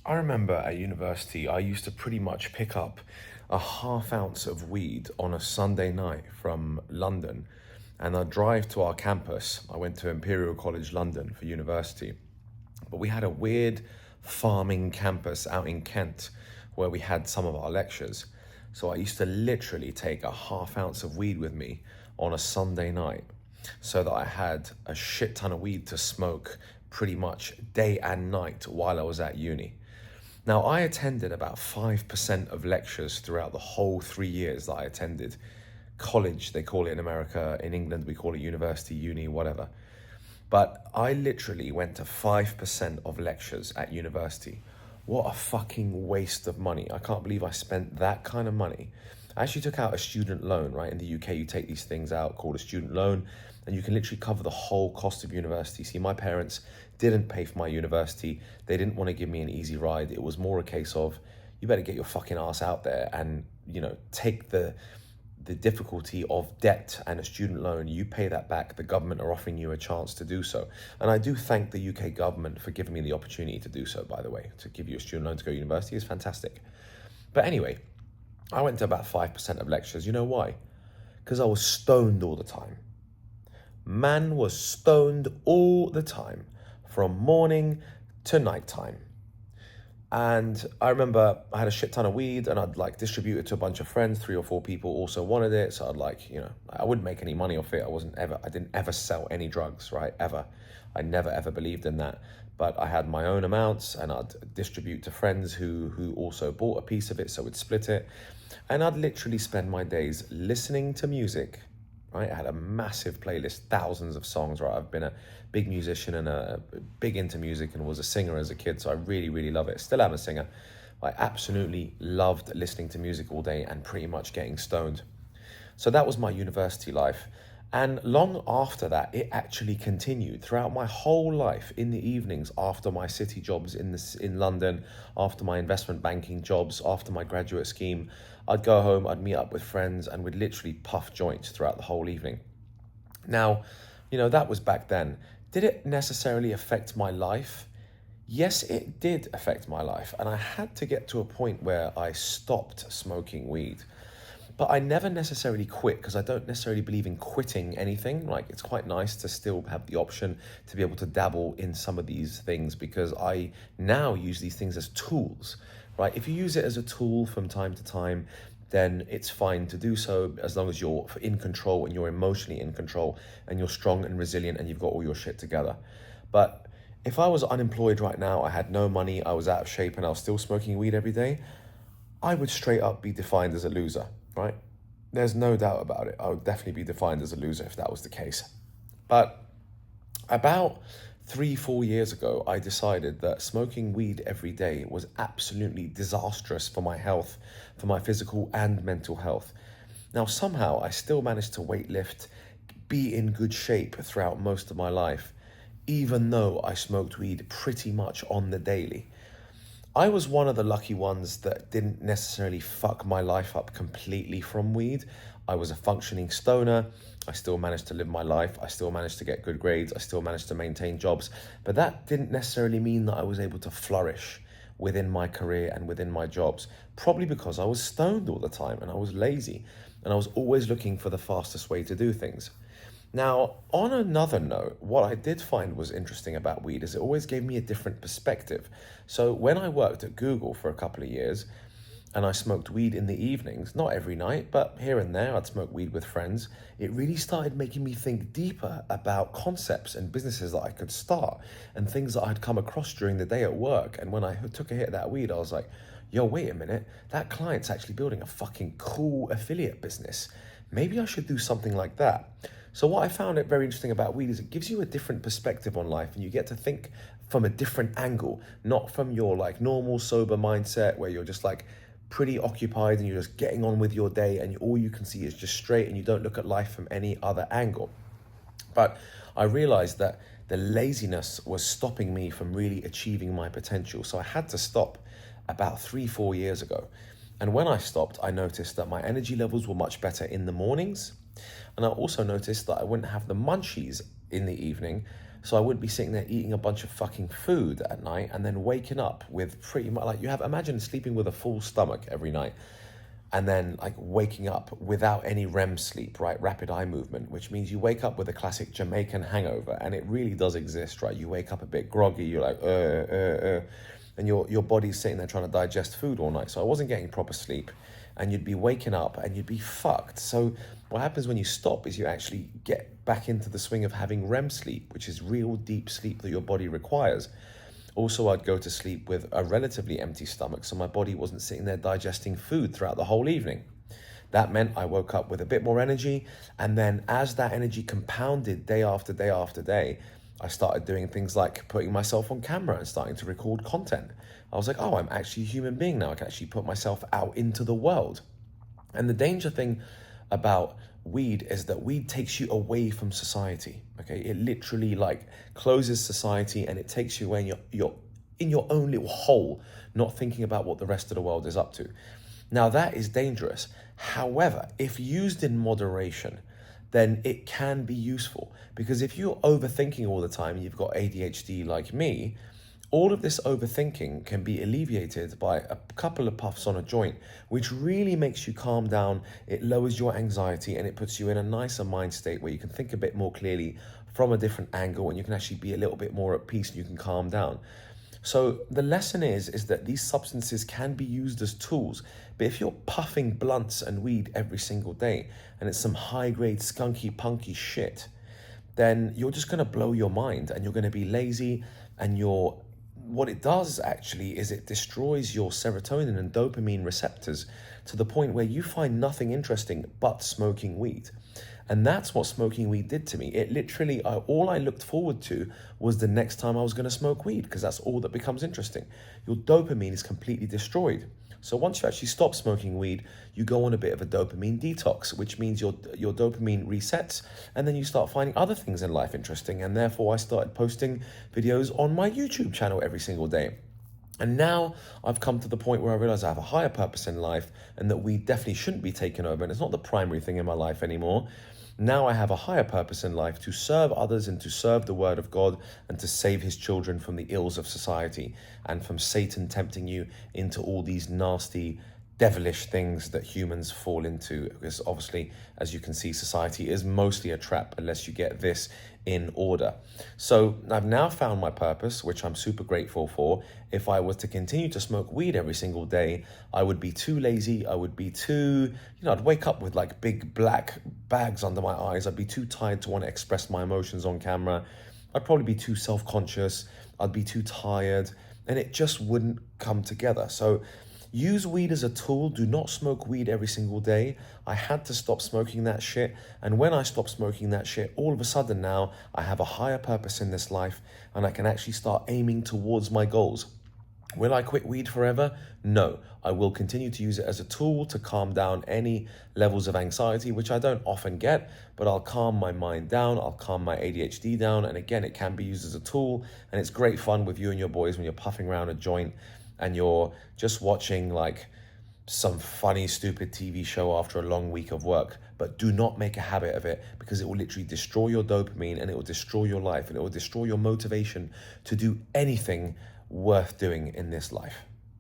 I remember at university, I used to pretty much pick up a half ounce of weed on a Sunday night from London, and I'd drive to our campus. I went to Imperial College London for university, but we had a weird farming campus out in Kent where we had some of our lectures. So I used to literally take a half ounce of weed with me on a Sunday night so that I had a shit ton of weed to smoke pretty much day and night while I was at uni. Now, I attended about 5% of lectures throughout the whole 3 years that I attended college. They call it in America. In England, we call it university, uni, whatever. But I literally went to 5% of lectures at university. What a fucking waste of money. I can't believe I spent that kind of money. I actually took out a student loan, right? In the UK, you take these things out called a student loan, and you can literally cover the whole cost of university. See, my parents didn't pay for my university. They didn't want to give me an easy ride. It was more a case of, you better get your fucking ass out there and, take the difficulty of debt and a student loan. You pay that back. The government are offering you a chance to do so. And I do thank the UK government for giving me the opportunity to do so, by the way. To give you a student loan to go to university is fantastic. But anyway, I went to about 5% of lectures. You know why? Because I was stoned all the time. Man was stoned all the time, from morning to nighttime. And I remember I had a shit ton of weed and I'd distribute it to a bunch of friends. 3 or 4 people also wanted it. So I wouldn't make any money off it. I didn't ever sell any drugs, right? Ever. I never ever believed in that. But I had my own amounts and I'd distribute to friends who also bought a piece of it. So we'd split it. And I'd literally spend my days listening to music, right? I had a massive playlist, thousands of songs, right? I've been a big musician and a big into music and was a singer as a kid, so I really, really love it. Still am a singer. I absolutely loved listening to music all day and pretty much getting stoned. So that was my university life. And long after that, it actually continued throughout my whole life. In the evenings, after my city jobs in London, after my investment banking jobs, after my graduate scheme, I'd go home, I'd meet up with friends, and we'd literally puff joints throughout the whole evening. Now, that was back then. Did it necessarily affect my life? Yes, it did affect my life. And I had to get to a point where I stopped smoking weed. But I never necessarily quit because I don't necessarily believe in quitting anything. It's quite nice to still have the option to be able to dabble in some of these things because I now use these things as tools, right? If you use it as a tool from time to time, then it's fine to do so as long as you're in control and you're emotionally in control and you're strong and resilient and you've got all your shit together. But if I was unemployed right now, I had no money, I was out of shape and I was still smoking weed every day, I would straight up be defined as a loser, right? There's no doubt about it. I would definitely be defined as a loser if that was the case. But about 3, 4 years ago, I decided that smoking weed every day was absolutely disastrous for my health, for my physical and mental health. Now, somehow, I still managed to weightlift, be in good shape throughout most of my life, even though I smoked weed pretty much on the daily. I was one of the lucky ones that didn't necessarily fuck my life up completely from weed. I was a functioning stoner. I still managed to live my life. I still managed to get good grades. I still managed to maintain jobs. But that didn't necessarily mean that I was able to flourish within my career and within my jobs. Probably because I was stoned all the time and I was lazy and I was always looking for the fastest way to do things. Now, on another note, what I did find was interesting about weed is it always gave me a different perspective. So when I worked at Google for a couple of years and I smoked weed in the evenings, not every night, but here and there, I'd smoke weed with friends. It really started making me think deeper about concepts and businesses that I could start and things that I'd come across during the day at work. And when I took a hit of that weed, I was like, yo, wait a minute, that client's actually building a fucking cool affiliate business. Maybe I should do something like that. So what I found it very interesting about weed is it gives you a different perspective on life and you get to think from a different angle, not from your normal sober mindset where you're just pretty occupied and you're just getting on with your day and all you can see is just straight and you don't look at life from any other angle. But I realized that the laziness was stopping me from really achieving my potential. So I had to stop about 3, 4 years ago. And when I stopped, I noticed that my energy levels were much better in the mornings. And I also noticed that I wouldn't have the munchies in the evening. So I would be sitting there eating a bunch of fucking food at night and then waking up with pretty much like imagine sleeping with a full stomach every night and then like waking up without any REM sleep, right? Rapid eye movement, which means you wake up with a classic Jamaican hangover, and it really does exist, right? You wake up a bit groggy, you're like, and your body's sitting there trying to digest food all night. So I wasn't getting proper sleep, and you'd be waking up and you'd be fucked. So what happens when you stop is you actually get back into the swing of having REM sleep, which is real deep sleep that your body requires. Also, I'd go to sleep with a relatively empty stomach, so my body wasn't sitting there digesting food throughout the whole evening. That meant I woke up with a bit more energy, and then as that energy compounded day after day after day, I started doing things like putting myself on camera and starting to record content. I was like, oh, I'm actually a human being now. I can actually put myself out into the world. And the danger thing about weed is that weed takes you away from society. Okay, it literally like closes society and it takes you away. You're in your own little hole, not thinking about what the rest of the world is up to. Now that is dangerous. However, if used in moderation, then it can be useful, because if you're overthinking all the time and you've got ADHD like me, all of this overthinking can be alleviated by a couple of puffs on a joint, which really makes you calm down. It lowers your anxiety and it puts you in a nicer mind state where you can think a bit more clearly from a different angle, and you can actually be a little bit more at peace and you can calm down. So the lesson is that these substances can be used as tools, but if you're puffing blunts and weed every single day and it's some high-grade skunky punky shit, then you're just going to blow your mind and you're going to be lazy, and what it does actually is it destroys your serotonin and dopamine receptors to the point where you find nothing interesting but smoking weed. And that's what smoking weed did to me. It literally, all I looked forward to was the next time I was going to smoke weed, because that's all that becomes interesting. Your dopamine is completely destroyed. So once you actually stop smoking weed, you go on a bit of a dopamine detox, which means your dopamine resets, and then you start finding other things in life interesting. And therefore, I started posting videos on my YouTube channel every single day. And now I've come to the point where I realize I have a higher purpose in life, and that weed definitely shouldn't be taken over, and it's not the primary thing in my life anymore. Now I have a higher purpose in life to serve others and to serve the word of God and to save his children from the ills of society and from Satan tempting you into all these nasty, devilish things that humans fall into. Because obviously, as you can see, society is mostly a trap unless you get this in order. So I've now found my purpose, which I'm super grateful for. If I was to continue to smoke weed every single day, I would be too lazy. I would be too, I'd wake up with like big black bags under my eyes. I'd be too tired to want to express my emotions on camera. I'd probably be too self-conscious. I'd be too tired, and it just wouldn't come together. So use weed as a tool. Do not smoke weed every single day. I had to stop smoking that shit. And when I stopped smoking that shit, all of a sudden now I have a higher purpose in this life, and I can actually start aiming towards my goals. Will I quit weed forever? No. I will continue to use it as a tool to calm down any levels of anxiety, which I don't often get, but I'll calm my mind down, I'll calm my ADHD down, and again, it can be used as a tool, and it's great fun with you and your boys when you're puffing around a joint and you're just watching like some funny, stupid TV show after a long week of work. But do not make a habit of it, because it will literally destroy your dopamine, and it will destroy your life, and it will destroy your motivation to do anything worth doing in this life.